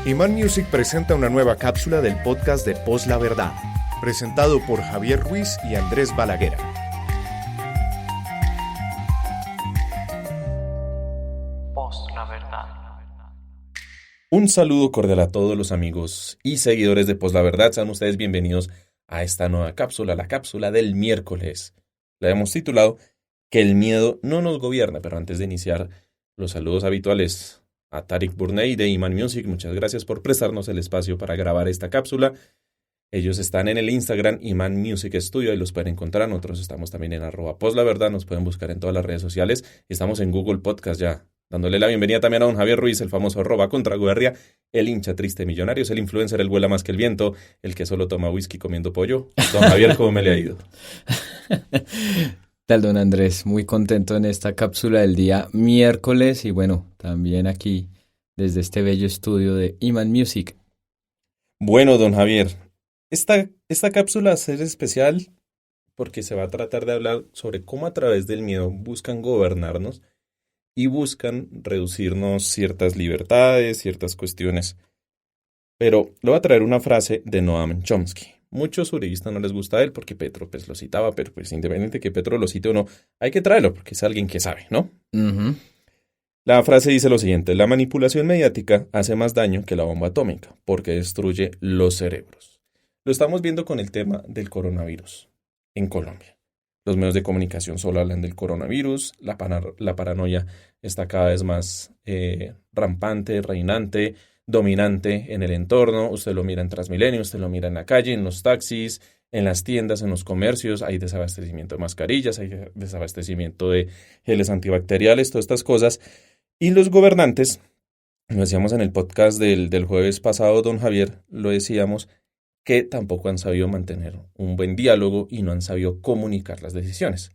Iman Music presenta una nueva cápsula del podcast de Post La Verdad, presentado por Javier Ruiz y Andrés Balaguer. Post La Verdad. Un saludo cordial a todos los amigos y seguidores de Post La Verdad. Sean ustedes bienvenidos a esta nueva cápsula, la cápsula del miércoles. La hemos titulado Que el miedo no nos gobierna, pero antes de iniciar los saludos habituales a Tariq Burney de Iman Music, muchas gracias por prestarnos el espacio para grabar esta cápsula. Ellos están en el Instagram Iman Music Studio, ahí los pueden encontrar. Nosotros estamos también en @postlaverdad, nos pueden buscar en todas las redes sociales. Estamos en Google Podcast ya, dándole la bienvenida también a don Javier Ruiz, el famoso @contraguerria, el hincha triste Millonarios, el influencer, el vuela más que el viento, el que solo toma whisky comiendo pollo. Don Javier, ¿cómo me le ha ido? Tal, don Andrés, muy contento en esta cápsula del día miércoles y bueno, también aquí desde este bello estudio de Iman Music. Bueno, don Javier, esta cápsula va a ser especial porque se va a tratar de hablar sobre cómo a través del miedo buscan gobernarnos y buscan reducirnos ciertas libertades, ciertas cuestiones. Pero le voy a traer una frase de Noam Chomsky. Muchos uribistas no les gusta a él porque Petro pues lo citaba, pero pues independiente que Petro lo cite o no, hay que traerlo porque es alguien que sabe, ¿no? Uh-huh. La frase dice lo siguiente: la manipulación mediática hace más daño que la bomba atómica porque destruye los cerebros. Lo estamos viendo con el tema del coronavirus en Colombia. Los medios de comunicación solo hablan del coronavirus, la paranoia está cada vez más rampante, reinante, dominante en el entorno. Usted lo mira en Transmilenio, usted lo mira en la calle, en los taxis, en las tiendas, en los comercios. Hay desabastecimiento de mascarillas, hay desabastecimiento de geles antibacteriales, todas estas cosas. Y los gobernantes, lo decíamos en el podcast del jueves pasado, don Javier, lo decíamos, que tampoco han sabido mantener un buen diálogo y no han sabido comunicar las decisiones.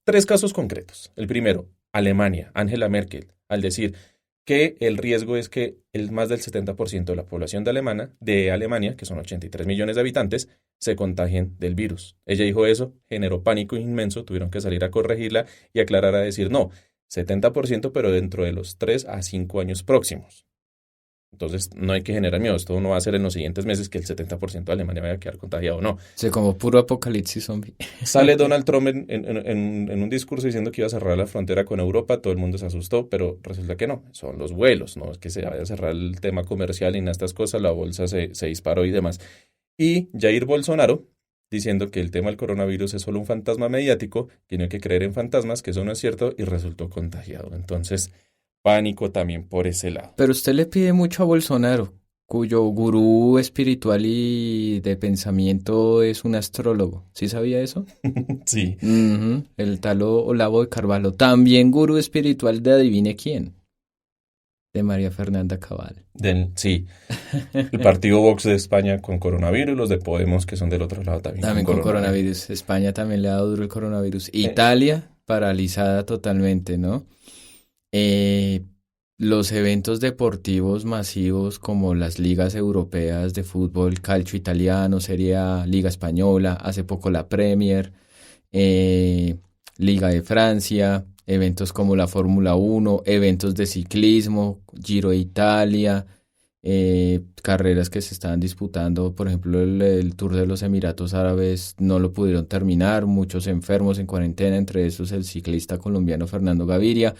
Tres casos concretos. El primero, Alemania, Angela Merkel, al decir que el riesgo es que más del 70% de la población de Alemania, que son 83 millones de habitantes, se contagien del virus. Ella dijo eso, generó pánico inmenso, tuvieron que salir a corregirla y aclarar a decir no, 70% pero dentro de los 3 a 5 años próximos. Entonces no hay que generar miedo, esto no va a ser en los siguientes meses que el 70% de Alemania vaya a quedar contagiado, no. Sí, como puro apocalipsis zombie. Sale Donald Trump en un discurso diciendo que iba a cerrar la frontera con Europa, todo el mundo se asustó, pero resulta que no, son los vuelos, no es que se vaya a cerrar el tema comercial y en estas cosas, la bolsa se disparó y demás. Y Jair Bolsonaro diciendo que el tema del coronavirus es solo un fantasma mediático, que no hay que creer en fantasmas, que eso no es cierto, y resultó contagiado. Entonces, pánico también por ese lado. Pero usted le pide mucho a Bolsonaro, cuyo gurú espiritual y de pensamiento es un astrólogo. ¿Sí sabía eso? Sí. Uh-huh. El tal Olavo de Carvalho, también gurú espiritual de adivine quién. De María Fernanda Cabal. Sí. El partido Vox de España con coronavirus, los de Podemos que son del otro lado también. También con coronavirus. España también le ha dado duro el coronavirus. Italia, paralizada totalmente, ¿no? Los eventos deportivos masivos como las ligas europeas de fútbol, calcio italiano, Serie A, Liga Española, hace poco la Premier, Liga de Francia, eventos como la Fórmula 1, eventos de ciclismo, Giro de Italia, carreras que se estaban disputando, por ejemplo el Tour de los Emiratos Árabes no lo pudieron terminar, muchos enfermos en cuarentena, entre esos el ciclista colombiano Fernando Gaviria.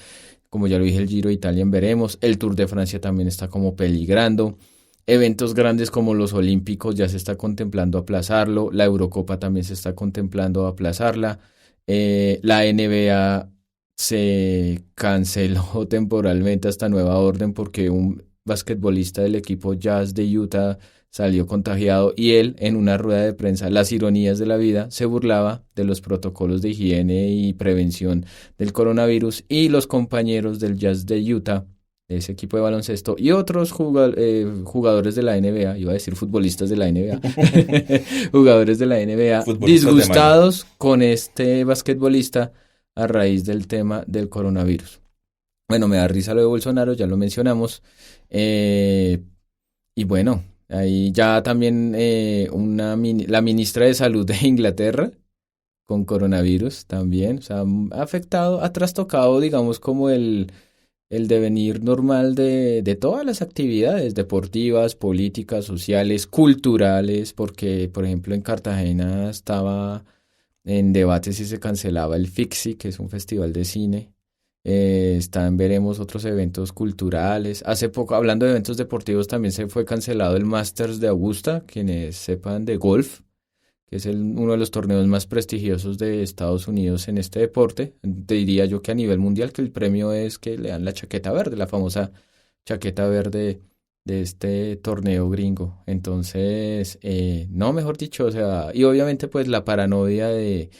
Como ya lo dije, el Giro de Italia en veremos, el Tour de Francia también está como peligrando, eventos grandes como los Olímpicos ya se está contemplando aplazarlo, la Eurocopa también se está contemplando aplazarla, la NBA se canceló temporalmente hasta nueva orden porque un basquetbolista del equipo Jazz de Utah salió contagiado y él en una rueda de prensa, las ironías de la vida, se burlaba de los protocolos de higiene y prevención del coronavirus y los compañeros del Jazz de Utah, de ese equipo de baloncesto y otros jugadores de la NBA, iba a decir futbolistas de la NBA, jugadores de la NBA disgustados con este basquetbolista a raíz del tema del coronavirus. Bueno, me da risa lo de Bolsonaro, ya lo mencionamos, y bueno, ahí ya también la ministra de Salud de Inglaterra con coronavirus también, o sea, ha trastocado, digamos, como el el devenir normal de todas las actividades deportivas, políticas, sociales, culturales, porque, por ejemplo, en Cartagena estaba en debate si se cancelaba el FICSI, que es un festival de cine. Están, veremos otros eventos culturales. Hace poco, hablando de eventos deportivos, también se fue cancelado el Masters de Augusta, quienes sepan de golf, que es uno de los torneos más prestigiosos de Estados Unidos en este deporte. Te diría yo que a nivel mundial que el premio es que le dan la chaqueta verde, la famosa chaqueta verde de este torneo gringo. Entonces, no, mejor dicho, o sea, y obviamente pues la paranoia de,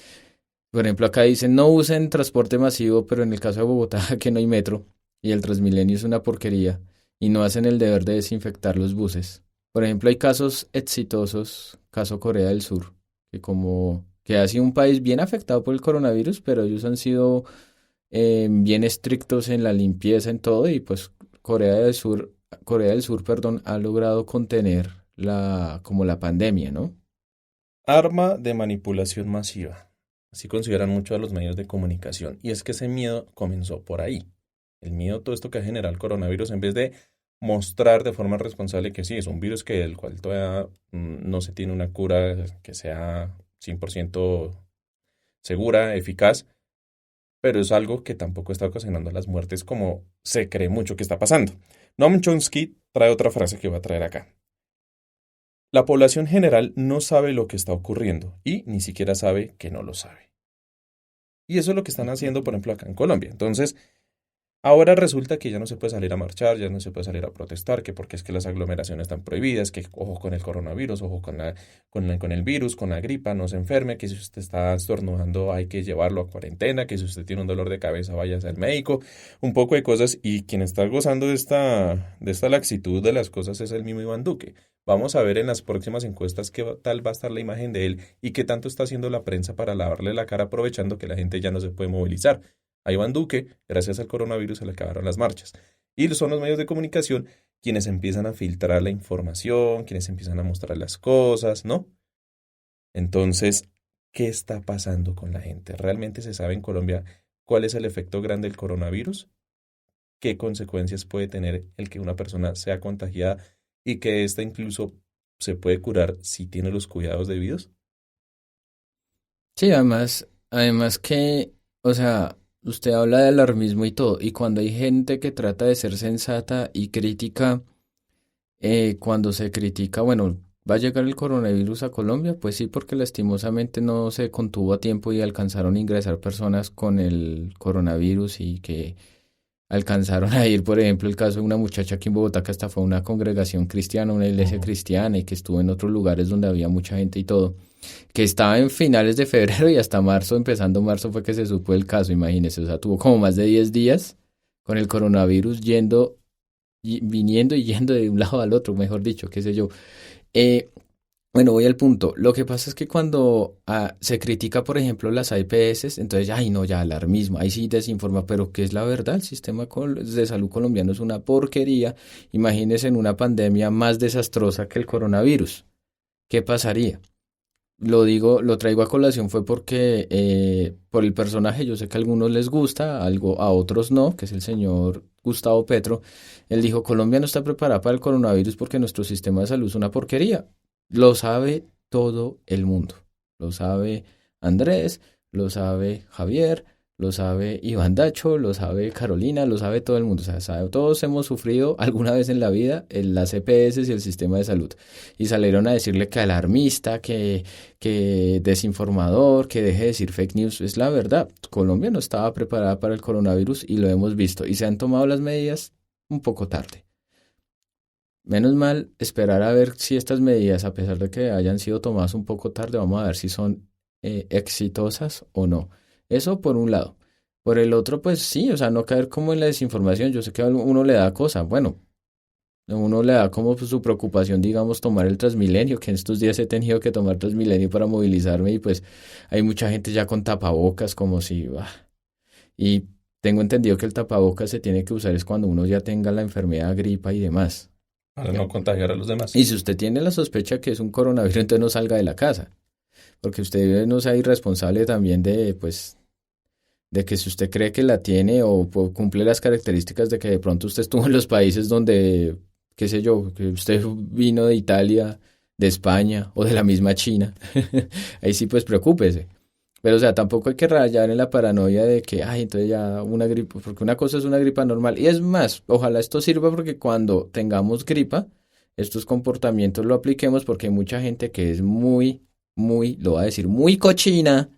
por ejemplo, acá dicen no usen transporte masivo, pero en el caso de Bogotá que no hay metro y el Transmilenio es una porquería y no hacen el deber de desinfectar los buses. Por ejemplo, hay casos exitosos, caso Corea del Sur, que ha sido un país bien afectado por el coronavirus, pero ellos han sido bien estrictos en la limpieza, en todo, y pues Corea del Sur, perdón, ha logrado contener como la pandemia, ¿no? Arma de manipulación masiva. Así consideran mucho a los medios de comunicación. Y es que ese miedo comenzó por ahí. El miedo, todo esto que ha generado el coronavirus, en vez de mostrar de forma responsable que sí, es un virus del cual todavía no se tiene una cura que sea 100% segura, eficaz, pero es algo que tampoco está ocasionando las muertes como se cree mucho que está pasando. Noam Chomsky trae otra frase que va a traer acá. La población general no sabe lo que está ocurriendo y ni siquiera sabe que no lo sabe. Y eso es lo que están haciendo, por ejemplo, acá en Colombia. Entonces, ahora resulta que ya no se puede salir a marchar, ya no se puede salir a protestar, que porque es que las aglomeraciones están prohibidas, que ojo con el coronavirus, ojo con el virus, con la gripa, no se enferme, que si usted está estornudando hay que llevarlo a cuarentena, que si usted tiene un dolor de cabeza váyase al médico, un poco de cosas. Y quien está gozando de esta laxitud de las cosas es el mismo Iván Duque. Vamos a ver en las próximas encuestas qué tal va a estar la imagen de él y qué tanto está haciendo la prensa para lavarle la cara aprovechando que la gente ya no se puede movilizar. A Iván Duque, gracias al coronavirus, se le acabaron las marchas. Y son los medios de comunicación quienes empiezan a filtrar la información, quienes empiezan a mostrar las cosas, ¿no? Entonces, ¿qué está pasando con la gente? ¿Realmente se sabe en Colombia cuál es el efecto grande del coronavirus? ¿Qué consecuencias puede tener el que una persona sea contagiada y que ésta incluso se puede curar si tiene los cuidados debidos? Sí, además que, o sea, usted habla de alarmismo y todo, y cuando hay gente que trata de ser sensata y crítica, cuando se critica, bueno, ¿va a llegar el coronavirus a Colombia? Pues sí, porque lastimosamente no se contuvo a tiempo y alcanzaron a ingresar personas con el coronavirus y que alcanzaron a ir, por ejemplo, el caso de una muchacha aquí en Bogotá que hasta fue a una congregación cristiana, una iglesia Ujú. cristiana y que estuvo en otros lugares donde había mucha gente y todo, que estaba en finales de febrero y hasta marzo, empezando marzo fue que se supo el caso, imagínese, o sea, tuvo como más de 10 días con el coronavirus yendo, viniendo y yendo de un lado al otro, mejor dicho, qué sé yo. Eh, bueno, voy al punto. Lo que pasa es que cuando se critica, por ejemplo, las IPS, entonces, ay, no, ya alarmismo, ahí sí desinforma, pero ¿qué es la verdad? El sistema de salud colombiano es una porquería. Imagínense en una pandemia más desastrosa que el coronavirus. ¿Qué pasaría? Lo digo, lo traigo a colación fue porque por el personaje, yo sé que a algunos les gusta, algo a otros no, que es el señor Gustavo Petro. Él dijo, Colombia no está preparada para el coronavirus porque nuestro sistema de salud es una porquería. Lo sabe todo el mundo. Lo sabe Andrés, lo sabe Javier, lo sabe Iván Dacho, lo sabe Carolina, lo sabe todo el mundo. O sea, todos hemos sufrido alguna vez en la vida las EPS y el sistema de salud. Y salieron a decirle que alarmista, que desinformador, que deje de decir fake news. Es la verdad. Colombia no estaba preparada para el coronavirus y lo hemos visto. Y se han tomado las medidas un poco tarde. Menos mal esperar a ver si estas medidas, a pesar de que hayan sido tomadas un poco tarde, vamos a ver si son exitosas o no. Eso por un lado. Por el otro, pues sí, o sea, no caer como en la desinformación. Yo sé que a uno le da cosa. Bueno, a uno le da como su preocupación, digamos, tomar el Transmilenio, que en estos días he tenido que tomar Transmilenio para movilizarme y pues hay mucha gente ya con tapabocas, como si... Y tengo entendido que el tapabocas se tiene que usar es cuando uno ya tenga la enfermedad, gripa y demás. Para no contagiar a los demás. Y si usted tiene la sospecha que es un coronavirus, entonces no salga de la casa, porque usted no sea irresponsable también de, pues, de que si usted cree que la tiene o cumple las características de que de pronto usted estuvo en los países donde, qué sé yo, que usted vino de Italia, de España o de la misma China, ahí sí pues preocúpese. Pero o sea, tampoco hay que rayar en la paranoia de que, ay, entonces ya una gripa, porque una cosa es una gripa normal. Y es más, ojalá esto sirva porque cuando tengamos gripa, estos comportamientos lo apliquemos porque hay mucha gente que es lo voy a decir, muy cochina,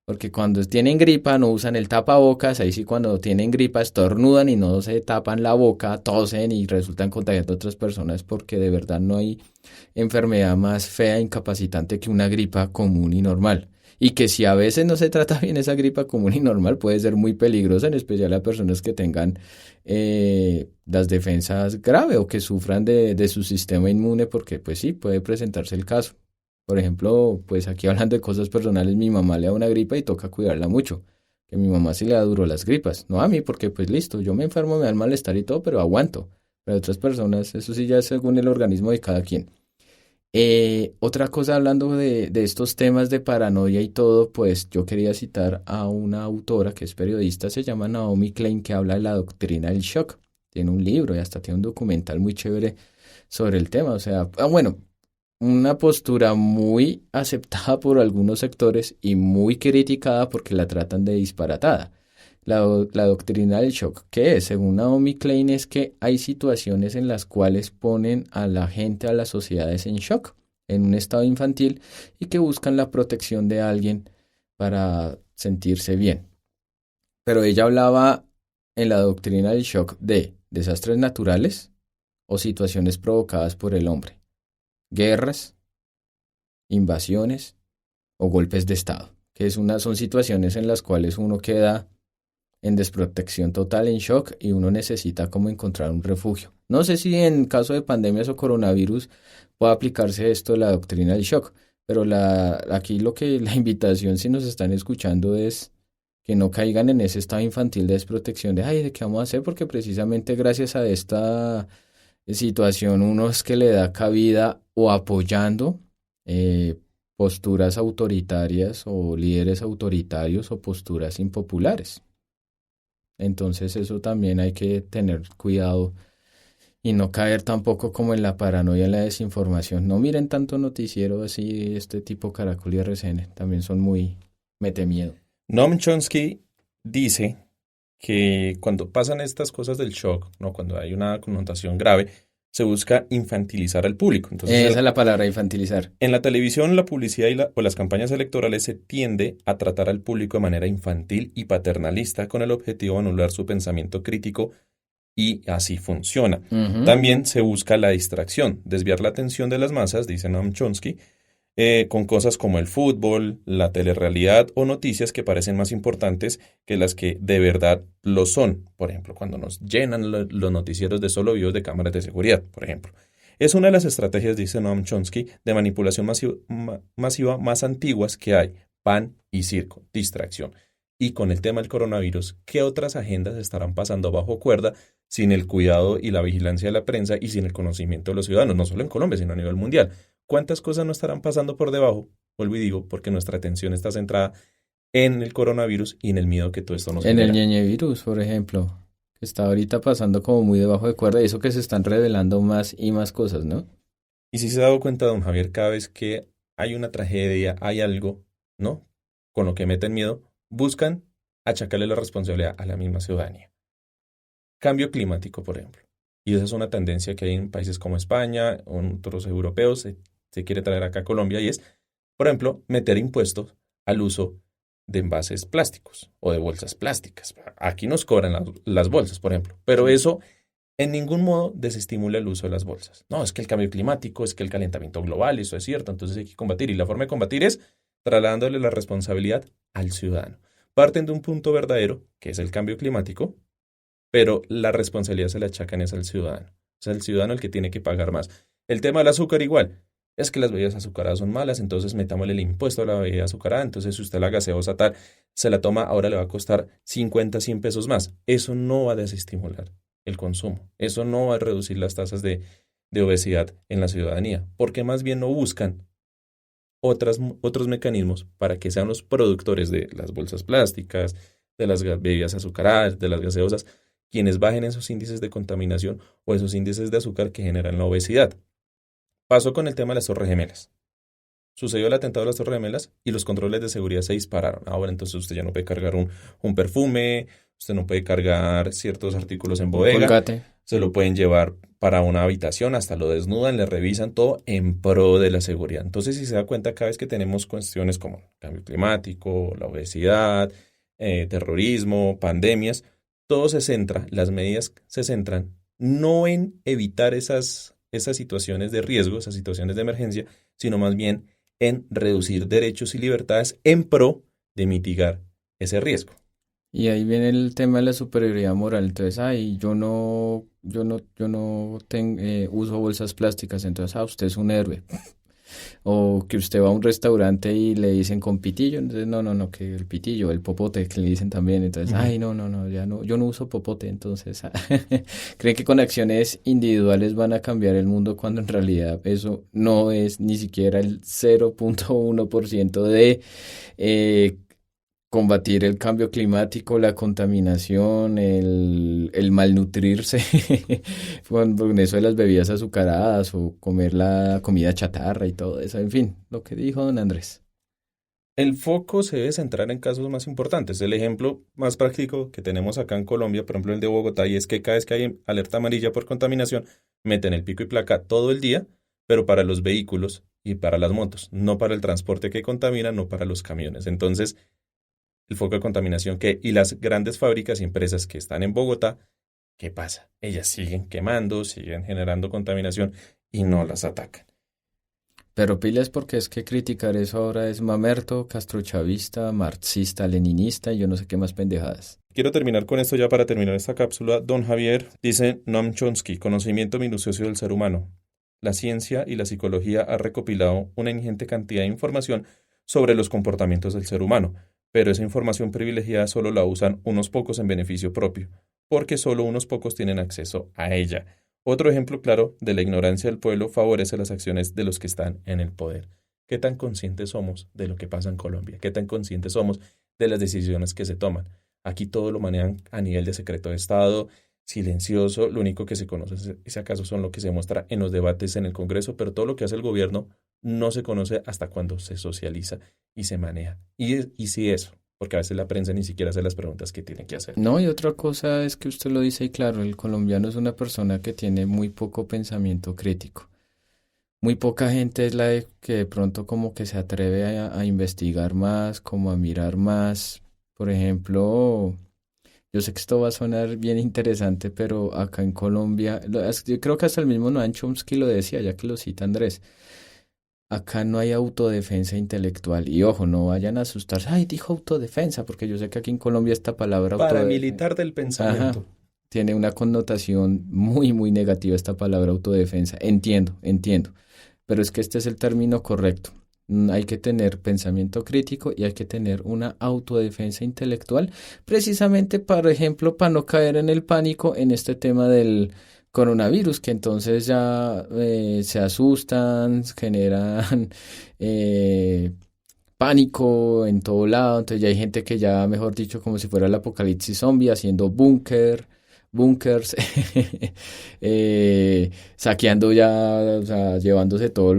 porque cuando tienen gripa no usan el tapabocas, ahí sí cuando tienen gripa estornudan y no se tapan la boca, tosen y resultan contagiando a otras personas porque de verdad no hay enfermedad más fea e incapacitante que una gripa común y normal. Y que si a veces no se trata bien esa gripa común y normal puede ser muy peligrosa, en especial a personas que tengan las defensas graves o que sufran de su sistema inmune, porque pues sí, puede presentarse el caso. Por ejemplo, pues aquí hablando de cosas personales, mi mamá le da una gripa y toca cuidarla mucho. Que mi mamá sí le da duro las gripas. No a mí, porque pues listo, yo me enfermo, me da el malestar y todo, pero aguanto. Pero otras personas, eso sí ya es según el organismo de cada quien. Otra cosa hablando de estos temas de paranoia y todo, pues yo quería citar a una autora que es periodista, se llama Naomi Klein, que habla de la doctrina del shock. Tiene un libro y hasta tiene un documental muy chévere sobre el tema. O sea, bueno, una postura muy aceptada por algunos sectores y muy criticada porque la tratan de disparatada. La doctrina del shock, ¿qué es? Según Naomi Klein, es que hay situaciones en las cuales ponen a la gente, a las sociedades en shock, en un estado infantil y que buscan la protección de alguien para sentirse bien. Pero ella hablaba en la doctrina del shock de desastres naturales o situaciones provocadas por el hombre, guerras, invasiones o golpes de estado, que son situaciones en las cuales uno queda en desprotección total, en shock, y uno necesita como encontrar un refugio. No sé si en caso de pandemias o coronavirus puede aplicarse esto de la doctrina del shock, pero aquí la invitación, si nos están escuchando, es que no caigan en ese estado infantil de desprotección de, ay, ¿de qué vamos a hacer? Porque precisamente gracias a esta situación uno es que le da cabida o apoyando posturas autoritarias o líderes autoritarios o posturas impopulares. Entonces eso también hay que tener cuidado y no caer tampoco como en la paranoia, en la desinformación. No miren tanto noticiero así, este tipo Caracol y RCN, también son muy mete miedo. Noam Chomsky dice que cuando pasan estas cosas del shock, ¿no? Cuando hay una connotación grave, se busca infantilizar al público. Entonces, esa es la palabra, infantilizar. En la televisión, la publicidad o las campañas electorales se tiende a tratar al público de manera infantil y paternalista con el objetivo de anular su pensamiento crítico y así funciona. Uh-huh. También se busca la distracción, desviar la atención de las masas, dice Noam Chomsky, con cosas como el fútbol, la telerrealidad o noticias que parecen más importantes que las que de verdad lo son. Por ejemplo, cuando nos llenan los noticieros de solo videos de cámaras de seguridad, por ejemplo. Es una de las estrategias, dice Noam Chomsky, de manipulación masiva más antiguas que hay. Pan y circo, distracción. Y con el tema del coronavirus, ¿qué otras agendas estarán pasando bajo cuerda sin el cuidado y la vigilancia de la prensa y sin el conocimiento de los ciudadanos? No solo en Colombia, sino a nivel mundial. ¿Cuántas cosas no estarán pasando por debajo? Vuelvo y digo, porque nuestra atención está centrada en el coronavirus y en el miedo que todo esto nos genera. En el ñeñevirus, por ejemplo, que está ahorita pasando como muy debajo de cuerda, y eso que se están revelando más y más cosas, ¿no? Y si se ha dado cuenta, don Javier, cada vez que hay una tragedia, hay algo, ¿no? Con lo que meten miedo, buscan achacarle la responsabilidad a la misma ciudadanía. Cambio climático, por ejemplo. Y esa es una tendencia que hay en países como España o en otros europeos, se quiere traer acá a Colombia, y es, por ejemplo, meter impuestos al uso de envases plásticos o de bolsas plásticas. Aquí nos cobran las bolsas, por ejemplo, pero eso en ningún modo desestimula el uso de las bolsas. No, es que el cambio climático, es que el calentamiento global, eso es cierto, entonces hay que combatir. Y la forma de combatir es trasladándole la responsabilidad al ciudadano. Parten de un punto verdadero, que es el cambio climático, pero la responsabilidad se la achacan es al ciudadano. O sea, el ciudadano el que tiene que pagar más. El tema del azúcar igual. Es que las bebidas azucaradas son malas, entonces metámosle el impuesto a la bebida azucarada, entonces si usted la gaseosa tal, se la toma, ahora le va a costar 50, 100 pesos más. Eso no va a desestimular el consumo. Eso no va a reducir las tasas de obesidad en la ciudadanía, porque más bien no buscan otros mecanismos para que sean los productores de las bolsas plásticas, de las bebidas azucaradas, de las gaseosas, quienes bajen esos índices de contaminación o esos índices de azúcar que generan la obesidad. Pasó con el tema de las Torres Gemelas. Sucedió el atentado de las Torres Gemelas y los controles de seguridad se dispararon. Ahora entonces usted ya no puede cargar un perfume, usted no puede cargar ciertos artículos en bodega, Colgate. se lo pueden llevar para una habitación, hasta lo desnudan, le revisan todo en pro de la seguridad. Entonces, si se da cuenta, cada vez que tenemos cuestiones como el cambio climático, la obesidad, terrorismo, pandemias, todo se centra, las medidas se centran no en evitar esas situaciones de riesgo, esas situaciones de emergencia, sino más bien en reducir derechos y libertades en pro de mitigar ese riesgo. Y ahí viene el tema de la superioridad moral. Entonces, uso bolsas plásticas, entonces, usted es un héroe. O que usted va a un restaurante y le dicen con pitillo, entonces, no, que el pitillo, el popote, que le dicen también, entonces, no, yo no uso popote, entonces, creen que con acciones individuales van a cambiar el mundo cuando en realidad eso no es ni siquiera el 0.1% de combatir el cambio climático, la contaminación, el malnutrirse, con eso de las bebidas azucaradas o comer la comida chatarra y todo eso, en fin, lo que dijo don Andrés. El foco se debe centrar en casos más importantes. El ejemplo más práctico que tenemos acá en Colombia, por ejemplo el de Bogotá, y es que cada vez que hay alerta amarilla por contaminación, meten el pico y placa todo el día, pero para los vehículos y para las motos, no para el transporte que contamina, no para los camiones. Entonces, el foco de contaminación y las grandes fábricas y empresas que están en Bogotá, ¿qué pasa? Ellas siguen quemando, siguen generando contaminación y no las atacan. Pero pilas porque es que criticar eso ahora es mamerto, castrochavista, marxista, leninista y yo no sé qué más pendejadas. Quiero terminar con esto ya para terminar esta cápsula. Don Javier dice Noam Chomsky, conocimiento minucioso del ser humano. La ciencia y la psicología han recopilado una ingente cantidad de información sobre los comportamientos del ser humano, pero esa información privilegiada solo la usan unos pocos en beneficio propio, porque solo unos pocos tienen acceso a ella. Otro ejemplo claro de la ignorancia del pueblo favorece las acciones de los que están en el poder. ¿Qué tan conscientes somos de lo que pasa en Colombia? ¿Qué tan conscientes somos de las decisiones que se toman? Aquí todo lo manejan a nivel de secreto de Estado, silencioso, lo único que se conoce es acaso son lo que se muestra en los debates en el Congreso, pero todo lo que hace el gobierno no se conoce hasta cuando se socializa y se maneja. Y sí eso, porque a veces la prensa ni siquiera hace las preguntas que tiene que hacer. No, y otra cosa es que usted lo dice y claro, el colombiano es una persona que tiene muy poco pensamiento crítico. Muy poca gente es la que de pronto como que se atreve a investigar más, como a mirar más. Por ejemplo, yo sé que esto va a sonar bien interesante, pero acá en Colombia, yo creo que hasta el mismo Noam Chomsky lo decía, ya que lo cita Andrés. Acá no hay autodefensa intelectual. Y ojo, no vayan a asustarse. Ay, dijo autodefensa, porque yo sé que aquí en Colombia esta palabra Paramilitar del pensamiento. Tiene una connotación muy, muy negativa esta palabra autodefensa. Entiendo. Pero es que este es el término correcto. Hay que tener pensamiento crítico y hay que tener una autodefensa intelectual, precisamente, por ejemplo, para no caer en el pánico en este tema del coronavirus, que entonces ya se asustan, generan pánico en todo lado, entonces ya hay gente que ya, mejor dicho, como si fuera el apocalipsis zombie, haciendo bunkers, saqueando ya, o sea, llevándose todos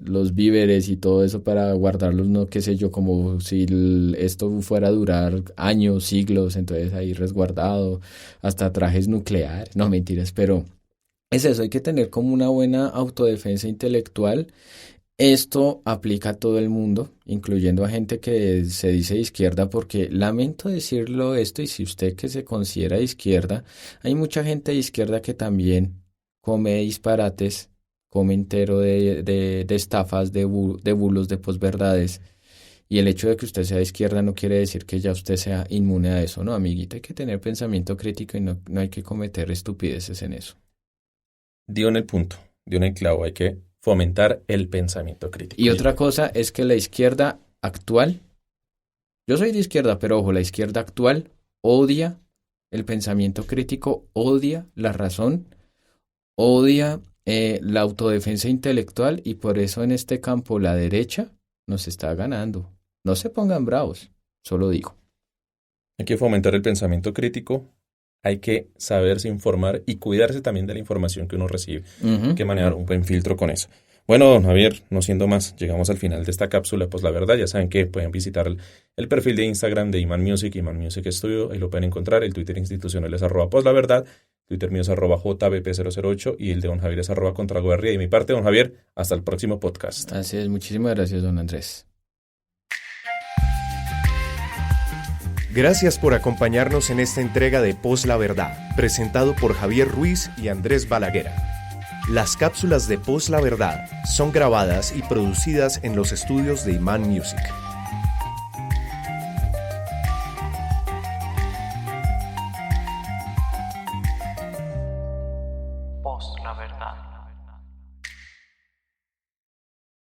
los víveres y todo eso para guardarlos, no qué sé yo, como si esto fuera a durar años, siglos, entonces ahí resguardado, hasta trajes nucleares, no mentiras, pero es eso, hay que tener como una buena autodefensa intelectual. Esto aplica a todo el mundo, incluyendo a gente que se dice de izquierda, porque lamento decirlo esto, y si usted que se considera de izquierda, hay mucha gente de izquierda que también come disparates, come entero de estafas, de bulos, de posverdades, y el hecho de que usted sea de izquierda no quiere decir que ya usted sea inmune a eso, ¿no, amiguito? Hay que tener pensamiento crítico y no hay que cometer estupideces en eso. Dio en el punto, dio en el clavo, hay que fomentar el pensamiento crítico. Y otra cosa es que la izquierda actual, yo soy de izquierda, pero ojo, la izquierda actual odia el pensamiento crítico, odia la razón, odia la autodefensa intelectual y por eso en este campo la derecha nos está ganando. No se pongan bravos, solo digo. Hay que fomentar el pensamiento crítico, hay que saberse informar y cuidarse también de la información que uno recibe. Hay que manejar un buen filtro con eso. Bueno, don Javier, no siendo más, llegamos al final de esta cápsula, pues la verdad, ya saben que pueden visitar el perfil de Instagram de Iman Music Studio, ahí lo pueden encontrar, el Twitter institucional es @poslaverdad, Twitter mío es @jbp008 y el de don Javier es @contraguerra. Y de mi parte, don Javier, hasta el próximo podcast. Así es, muchísimas gracias, don Andrés. Gracias por acompañarnos en esta entrega de Post la Verdad, presentado por Javier Ruiz y Andrés Balaguera. Las cápsulas de Post la Verdad son grabadas y producidas en los estudios de Iman Music.